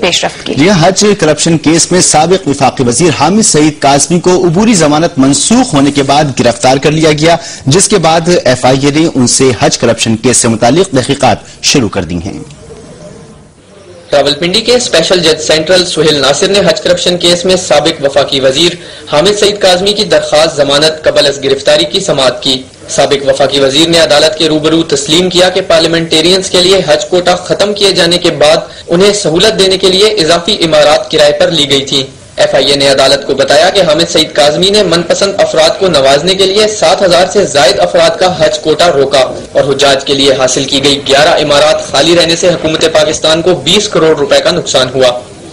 پیش رفت کی۔ حج کرپشن کیس میں سابق وفاقی وزیر حامد سعید کاظمی کو عبوری ضمانت منسوخ ہونے کے بعد گرفتار کر لیا گیا، جس کے بعد ایف آئی اے نے ان سے حج کرپشن کیس سے متعلق تحقیقات شروع کر دی ہیں۔ راولپنڈی کے اسپیشل جج سینٹرل سہیل ناصر نے حج کرپشن کیس میں سابق وفاقی وزیر حامد سعید کاظمی کی درخواست ضمانت قبل از گرفتاری کی سماعت کی۔ سابق وفاقی وزیر نے عدالت کے روبرو تسلیم کیا کہ پارلیمنٹیرینز کے لیے حج کوٹا ختم کیے جانے کے بعد انہیں سہولت دینے کے لیے اضافی عمارات کرائے پر لی گئی تھی۔ ایف آئی اے نے عدالت کو بتایا کہ حامد سعید کاظمی نے من پسند افراد کو نوازنے کے لیے 7,000 سے زائد افراد کا حج کوٹا روکا اور حجاج کے لیے حاصل کی گئی 11 عمارات خالی رہنے سے حکومت پاکستان کو 20 کروڑ روپے کا نقصان ہوا۔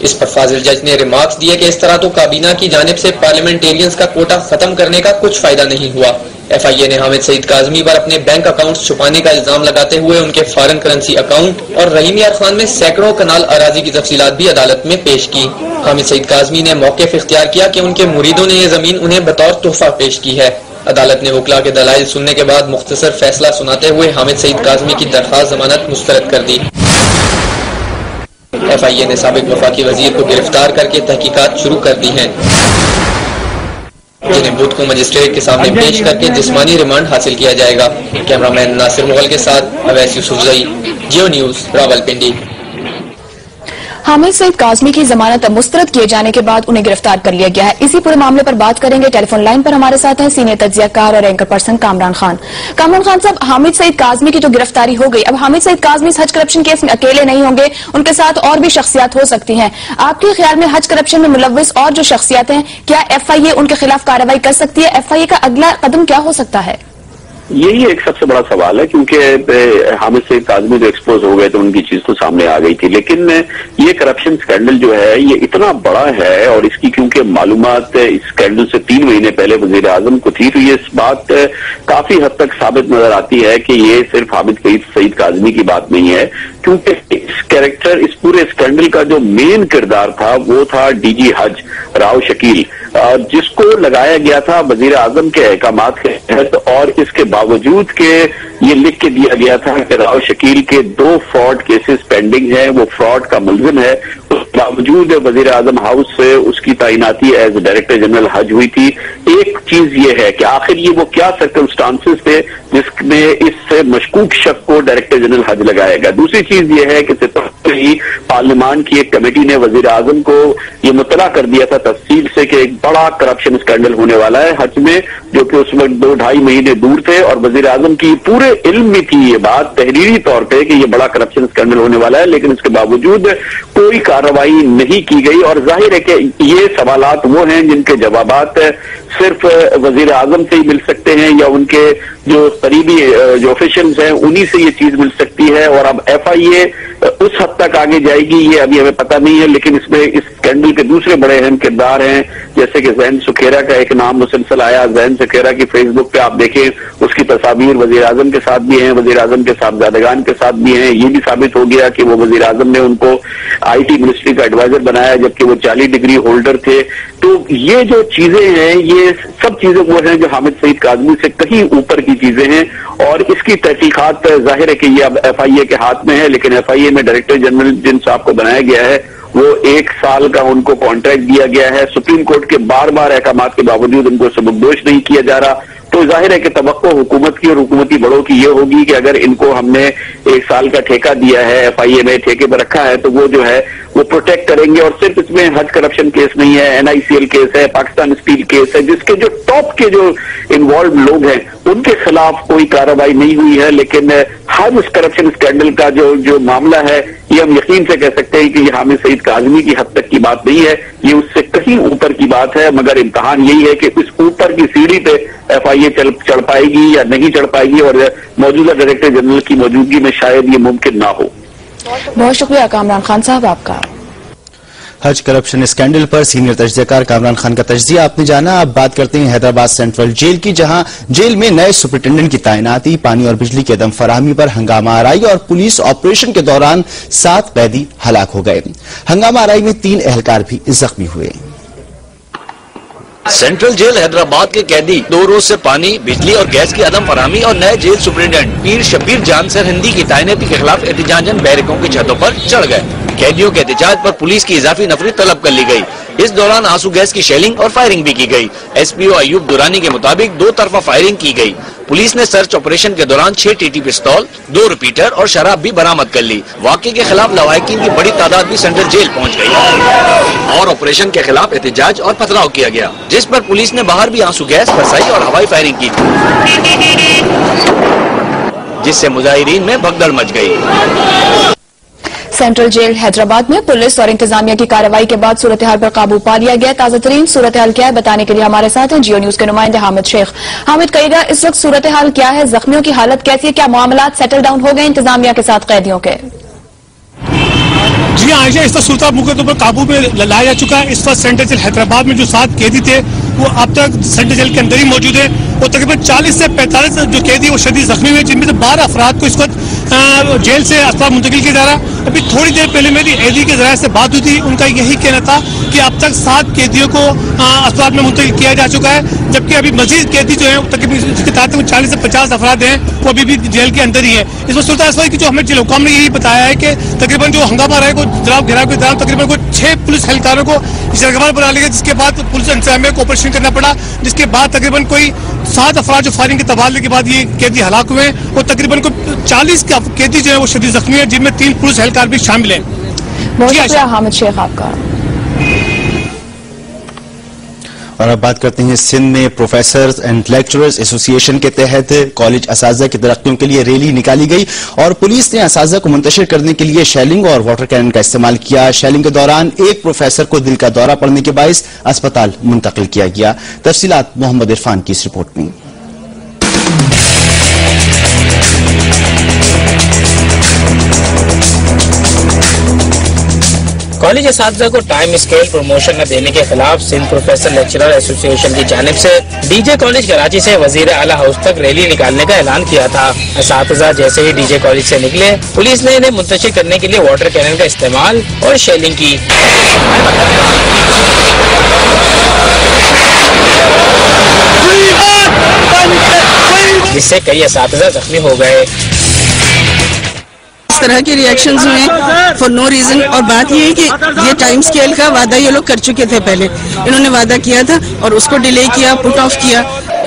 اس پر فاضل جج نے ریمارکس دیے کہ اس طرح تو کابینہ کی جانب سے پارلیمنٹیرینز کا کوٹا ختم کرنے کا کچھ فائدہ نہیں ہوا۔ ایف آئی اے نے حامد سعید کاظمی پر اپنے بینک اکاؤنٹس چھپانے کا الزام لگاتے ہوئے ان کے فارن کرنسی اکاؤنٹ اور رحیم یار خان میں سینکڑوں کنال اراضی کی تفصیلات بھی عدالت میں پیش کی۔ حامد سعید کاظمی نے موقف اختیار کیا کہ ان کے مریدوں نے یہ زمین انہیں بطور تحفہ پیش کی ہے۔ عدالت نے وکلا کے دلائل سننے کے بعد مختصر فیصلہ سناتے ہوئے حامد سعید کاظمی کی درخواست ضمانت مسترد کر دی۔ ایف آئی اے نے سابق وفاقی وزیر کو گرفتار کر کے تحقیقات شروع کر دی ہیں، جنہیں بدھ کو مجسٹریٹ کے سامنے پیش کر کے جسمانی ریمانڈ حاصل کیا جائے گا۔ کیمرامین ناصر مغل کے ساتھ اویس یوسفزئی، جیو نیوز، راولپنڈی۔ حامد سعید کاظمی کی ضمانت مسترد کیے جانے کے بعد انہیں گرفتار کر لیا گیا ہے۔ اسی پورے معاملے پر بات کریں گے، ٹیلی فون لائن پر ہمارے ساتھ ہیں سینئر تجزیہ کار اور اینکر پرسن کامران خان۔ کامران خان صاحب، حامد سعید کاظمی کی تو گرفتاری ہو گئی، اب حامد سعید کاظمی اس حج کرپشن کیس میں اکیلے نہیں ہوں گے، ان کے ساتھ اور بھی شخصیات ہو سکتی ہیں۔ آپ کے خیال میں حج کرپشن میں ملوث اور جو شخصیات ہیں، کیا ایف آئی اے ان کے خلاف کارروائی کر سکتی ہے؟ ایف آئی اے کا اگلا قدم کیا ہو سکتا ہے؟ یہی ایک سب سے بڑا سوال ہے، کیونکہ حامد سعید کاظمی جو ایکسپوز ہو گئے تو ان کی چیز تو سامنے آ گئی تھی، لیکن یہ کرپشن سکینڈل جو ہے یہ اتنا بڑا ہے اور اس کی کیونکہ معلومات اس سکینڈل سے 3 مہینے پہلے وزیر اعظم کو تھی، تو یہ اس بات کافی حد تک ثابت نظر آتی ہے کہ یہ صرف حامد سعید کاظمی کی بات نہیں ہے، کیونکہ اس کیریکٹر، اس پورے سکینڈل کا جو مین کردار تھا وہ تھا ڈی جی حج راؤ شکیل، جس کو لگایا گیا تھا وزیر اعظم کے احکامات کے تحت، اور اس کے باوجود کہ یہ لکھ کے دیا گیا تھا کہ راؤ شکیل کے 2 فراڈ کیسز پینڈنگ ہیں، وہ فراڈ کا ملزم ہے، اس کے باوجود وزیر اعظم ہاؤس سے اس کی تعیناتی ایز ڈائریکٹر جنرل حج ہوئی تھی۔ ایک چیز یہ ہے کہ آخر یہ وہ کیا سرکمسٹانسز تھے جس میں اس سے مشکوک شخص کو ڈائریکٹر جنرل حج لگایا گیا۔ دوسری چیز یہ ہے کہ ستمبر ہی پارلیمان کی ایک کمیٹی نے وزیر اعظم کو یہ مطلع کر دیا تھا تفصیل سے کہ ایک بڑا کرپشن اسکینڈل ہونے والا ہے حج میں، جو کہ اس وقت 2-2.5 مہینے دور تھے، اور وزیر اعظم کی پورے علم میں تھی یہ بات تحریری طور پہ کہ یہ بڑا کرپشن اسکینڈل ہونے والا ہے، لیکن اس کے باوجود کوئی کارروائی نہیں کی گئی۔ اور ظاہر ہے کہ یہ سوالات وہ ہیں جن کے جوابات صرف وزیر اعظم سے ہی مل سکتے ہیں، یا ان کے جو قریبی جو آفیشلز ہیں انہی سے یہ چیز مل سکتی ہے۔ اور اب ایف آئی اے اس حد تک آگے جائے گی یہ ابھی ہمیں پتہ نہیں ہے، لیکن اس میں اس اسکینڈل کے دوسرے بڑے اہم کردار ہیں، جیسے کہ ذہن سکھیرا کا ایک نام مسلسل آیا۔ ذہن سکھیرا کی فیس بک پہ آپ دیکھیں اس کی تصاویر وزیر اعظم کے ساتھ بھی ہیں، وزیر اعظم کے صاحبزادگان کے ساتھ بھی ہیں۔ یہ بھی ثابت ہو گیا کہ وہ وزیر اعظم نے ان کو آئی ٹی منسٹری کا ایڈوائزر بنایا جبکہ وہ 40 ڈگری ہولڈر تھے۔ تو یہ جو چیزیں ہیں یہ سب چیزیں وہ ہیں جو حامد سعید کاظمی سے کہیں اوپر کی چیزیں ہیں، اور اس کی تحقیقات ظاہر ہے کہ یہ اب ایف آئی اے کے ہاتھ میں ہے، لیکن ایف آئی اے میں ڈائریکٹر جنرل جن صاحب کو بنایا گیا ہے وہ 1 سال کا ان کو کانٹریکٹ دیا گیا ہے۔ سپریم کورٹ کے بار بار احکامات کے باوجود ان کو سبکدوش نہیں کیا جا رہا، تو ظاہر ہے کہ توقع حکومت کی اور حکومتی بڑوں کی یہ ہوگی کہ اگر ان کو ہم نے 1 سال کا ٹھیکہ دیا ہے، ایف آئی اے میں ٹھیکے پر رکھا ہے، تو وہ جو ہے وہ پروٹیکٹ کریں گے۔ اور صرف اس میں حج کرپشن کیس نہیں ہے، این آئی سی ایل کیس ہے، پاکستان اسٹیل کیس ہے، جس کے جو ٹاپ کے جو انوالوڈ لوگ ہیں ان کے خلاف کوئی کارروائی نہیں ہوئی ہے، لیکن حج کرپشن اسکینڈل کا جو معاملہ ہے یہ ہم یقین سے کہہ سکتے ہیں کہ یہ حامد سعید کاظمی کی حد تک کی بات نہیں ہے، یہ اس سے کہیں اوپر کی بات ہے۔ مگر امتحان یہی ہے کہ اس اوپر کی سیڑھی پہ ایف آئی اے چڑھ پائے گی یا نہیں چڑھ پائے گی، اور موجودہ ڈائریکٹر جنرل کی موجودگی میں شاید یہ ممکن نہ ہو۔ بہت شکریہ کامران خان صاحب آپ کا۔ حج کرپشن اسکینڈل پر سینئر تجزیہ کار کامران خان کا تجزیہ آپ نے جانا۔ اب بات کرتے ہیں حیدرآباد سینٹرل جیل کی، جہاں جیل میں نئے سپرنٹینڈنٹ کی تعیناتی، پانی اور بجلی کی عدم فراہمی پر ہنگامہ آرائی اور پولیس آپریشن کے دوران 7 قیدی ہلاک ہو گئے۔ ہنگامہ آرائی میں 3 اہلکار بھی زخمی ہوئے۔ سینٹرل جیل حیدرآباد کے قیدی 2 روز سے پانی، بجلی اور گیس کی عدم فراہمی اور نئے جیل سپرنٹینڈنٹ پیر شبیر جان سر ہندی کی تعیناتی کے خلاف احتجاجاً بیرکوں کی چھتوں پر چڑھ گئے۔ قیدیوں کے احتجاج پر پولیس کی اضافی نفری طلب کر لی گئی۔ اس دوران آنسو گیس کی شیلنگ اور فائرنگ بھی کی گئی۔ ایس پی او ایوب دورانی کے مطابق 2 طرفہ فائرنگ کی گئی۔ پولیس نے سرچ آپریشن کے دوران 6 TT پستول، 2 ریپیٹر اور شراب بھی برآمد کر لی۔ واقعے کے خلاف لواحقین کی بڑی تعداد بھی سینٹرل جیل پہنچ گئی اور آپریشن کے خلاف احتجاج اور پتھراؤ کیا گیا، جس پر پولیس نے باہر بھی آنسو گیس برسائی اور ہوائی فائرنگ کی تھی، جس سے مظاہرین میں بھگدڑ مچ گئی۔ سینٹرل جیل حیدرآباد میں پولیس اور انتظامیہ کی کارروائی کے بعد صورتحال پر قابو پا لیا گیا۔ تازہ ترین صورتحال کیا ہے بتانے کے لیے ہمارے ساتھ ہیں جیو نیوز کے نمائندے حامد شیخ۔ حامد کہیے گا اس وقت صورتحال کیا ہے، زخمیوں کی حالت کیسی ہے، کیا معاملات سیٹل ڈاؤن ہو گئے انتظامیہ کے ساتھ قیدیوں کے؟ جی عائشہ، اس وقت صورتحال مکمل طور پر قابو میں لایا جا چکا ہے۔ اس وقت سینٹرل جیل حیدرآباد میں جو 7 قیدی تھے وہ اب تک سینٹرل جیل کے اندر ہی موجود ہیں اور تقریباً 40 سے 45 جو قیدی وہ شدید زخمی ہوئے، جن میں سے 12 افراد کو اس وقت جیل سے اسپتال منتقل کیا جا رہا ہے۔ ابھی تھوڑی دیر پہلے میری ایدی کے ذرائع سے بات ہوئی تھی، ان کا یہی کہنا تھا کہ اب تک 7 قیدیوں کو اسپتال میں منتقل کیا جا چکا ہے، جبکہ ابھی مزید قیدی جو ہیں تقریباً اس کے تعداد 40 سے 50 افراد ہیں وہ ابھی بھی جیل کے اندر ہی ہیں۔ اس وقت صورتحال کی جو ہمیں جیل حکام نے یہی بتایا ہے کہ تقریباً جو ہنگامہ رہا ہے کو جناب گھیراؤ کے دوران تقریباً 6 پولیس اہلکاروں کو جرگوار بنا لیا گیا، جس کے بعد پولیس انتظامیہ کو آپریشن کرنا پڑا، جس کے بعد تقریباً کوئی 7 افراد جو فائرنگ کے تبادلے کے بعد یہ قیدی ہلاک ہوئے ہیں اور تقریباً 40 قیدی جو ہے وہ شدید زخمی ہیں، جن میں 3 پولیس اہلکار بھی شامل ہیں۔ بہت شکریہ حامد شیخ آپ کا۔ اور اب بات کرتے ہیں سندھ میں پروفیسرز اینڈ لیکچررز ایسوسی ایشن کے تحت کالج اساتذہ کی ترقیوں کے لیے ریلی نکالی گئی اور پولیس نے اساتذہ کو منتشر کرنے کے لیے شیلنگ اور واٹر کینن کا استعمال کیا۔ شیلنگ کے دوران ایک پروفیسر کو دل کا دورہ پڑنے کے باعث اسپتال منتقل کیا گیا۔ تفصیلات محمد عرفان کی اس رپورٹ میں۔ کالج اساتذہ کو ٹائم اسکیل پروموشن نہ دینے کے خلاف سندھ پروفیسر لیکچرر ایسوسی ایشن کی جانب سے ڈی جے کالج کراچی سے وزیر اعلیٰ ہاؤس تک ریلی نکالنے کا اعلان کیا تھا۔ اساتذہ جیسے ہی ڈی جے کالج سے نکلے، پولیس نے انہیں منتشر کرنے کے لیے واٹر کینن کا استعمال اور شیلنگ کی، جس سے کئی اساتذہ زخمی ہو گئے۔ اس طرح کے ریئیکشنز ہوئے فار نو ریزن، اور بات یہ ہے کہ یہ ٹائم سکیل کا وعدہ یہ لوگ کر چکے تھے، پہلے انہوں نے وعدہ کیا تھا اور اس کو ڈیلے کیا، پٹ آف کیا۔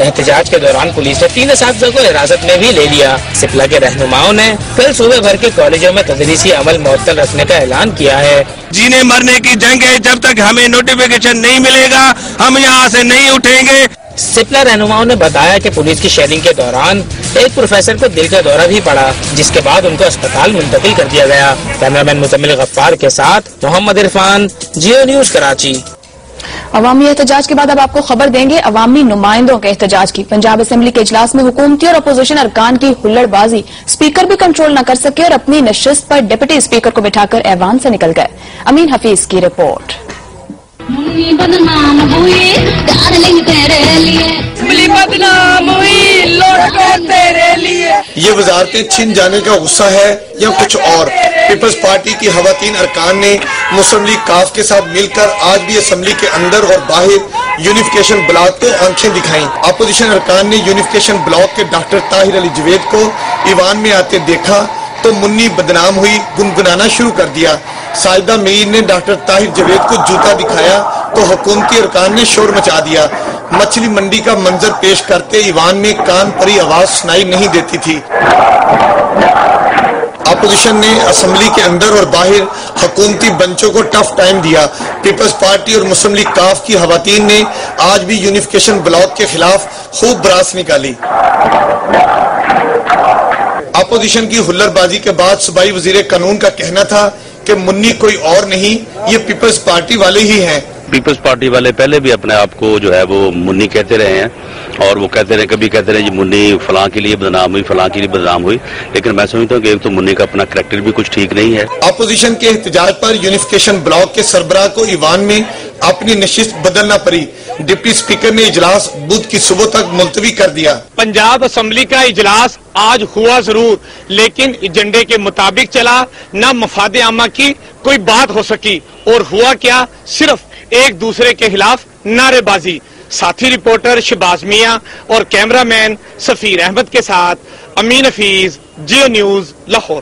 احتجاج کے دوران پولیس نے 3 اساتذہ کو حراست میں بھی لے لیا۔ سپلا کے رہنماؤں نے کل صوبے بھر کے کالجوں میں تدریسی عمل معطل رکھنے کا اعلان کیا ہے۔ جینے مرنے کی جنگ ہے، جب تک ہمیں نوٹیفیکیشن نہیں ملے گا ہم یہاں سے نہیں اٹھیں گے۔ سپلا رہنماؤں نے بتایا کہ پولیس کی شیلنگ کے دوران ایک پروفیسر کو دل کا دورہ بھی پڑا، جس کے بعد ان کو اسپتال منتقل کر دیا گیا۔ کیمرامین مزمل غفار کے ساتھ محمد عرفان، جیو نیوز کراچی۔ عوامی احتجاج کے بعد اب آپ کو خبر دیں گے عوامی نمائندوں کے احتجاج کی۔ پنجاب اسمبلی کے اجلاس میں حکومتی اور اپوزیشن ارکان کی ہلڑ بازی، اسپیکر بھی کنٹرول نہ کر سکے اور اپنی نشست پر ڈپٹی اسپیکر کو بٹھا کر ایوان سے نکل گئے۔ امین حفیظ کی رپورٹ۔ یہ وزارتیں چھن جانے کا غصہ ہے یا کچھ اور؟ پیپلز پارٹی کی خواتین ارکان نے مسلم لیگ کاف کے ساتھ مل کر آج بھی اسمبلی کے اندر اور باہر یونیفیکیشن بلاک کو آنکھیں دکھائیں۔ اپوزیشن ارکان نے یونیفیکیشن بلاک کے ڈاکٹر طاہر علی جوید کو ایوان میں آتے دیکھا تو منی بدنام ہوئی، گنگنانا شروع کر دیا۔ ساجدہ میر نے ڈاکٹر طاہر جوید کو جوتا دکھایا تو حکومتی ارکان نے شور مچا دیا۔ مچھلی منڈی کا منظر پیش کرتے ایوان میں کان پری آواز سنائی نہیں دیتی تھی۔ اپوزیشن نے اسمبلی کے اندر اور باہر حکومتی بنچوں کو ٹف ٹائم دیا۔ پیپلز پارٹی اور مسلم لیگ کاف کی خواتین نے آج بھی یونیفیکیشن بلاک کے خلاف خوب براس نکالی۔ اپوزیشن کی ہلر بازی کے بعد صوبائی وزیر قانون کا کہنا تھا کہ منی کوئی اور نہیں، یہ پیپلز پارٹی والے ہی ہیں۔ پیپلز پارٹی والے پہلے بھی اپنے آپ کو جو ہے وہ منی کہتے رہے ہیں اور وہ کہتے رہے، کبھی کہتے رہے جی منی فلاں کے لیے بدنام ہوئی، فلاں کے لیے بدنام ہوئی، لیکن میں سمجھتا ہوں کہ ایک تو منی کا اپنا کریکٹر بھی کچھ ٹھیک نہیں ہے۔ اپوزیشن کے احتجاج پر یونیفیکیشن بلاک کے سربراہ کو ایوان میں اپنی نشست بدلنا پڑی۔ ڈپٹی اسپیکر نے اجلاس بدھ کی صبح تک ملتوی کر دیا۔ پنجاب اسمبلی کا اجلاس آج ہوا ضرور، لیکن ایجنڈے کے مطابق چلا، نہ مفاد عامہ کی کوئی بات ہو سکی، اور ہوا کیا، صرف ایک دوسرے کے خلاف نعرے بازی۔ ساتھی رپورٹر شہباز میاں اور کیمرہ مین سفیر احمد کے ساتھ امین حفیظ، جیو نیوز، لاہور۔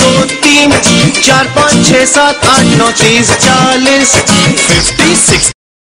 2 3 4 5 6 7 8 9 30 40 56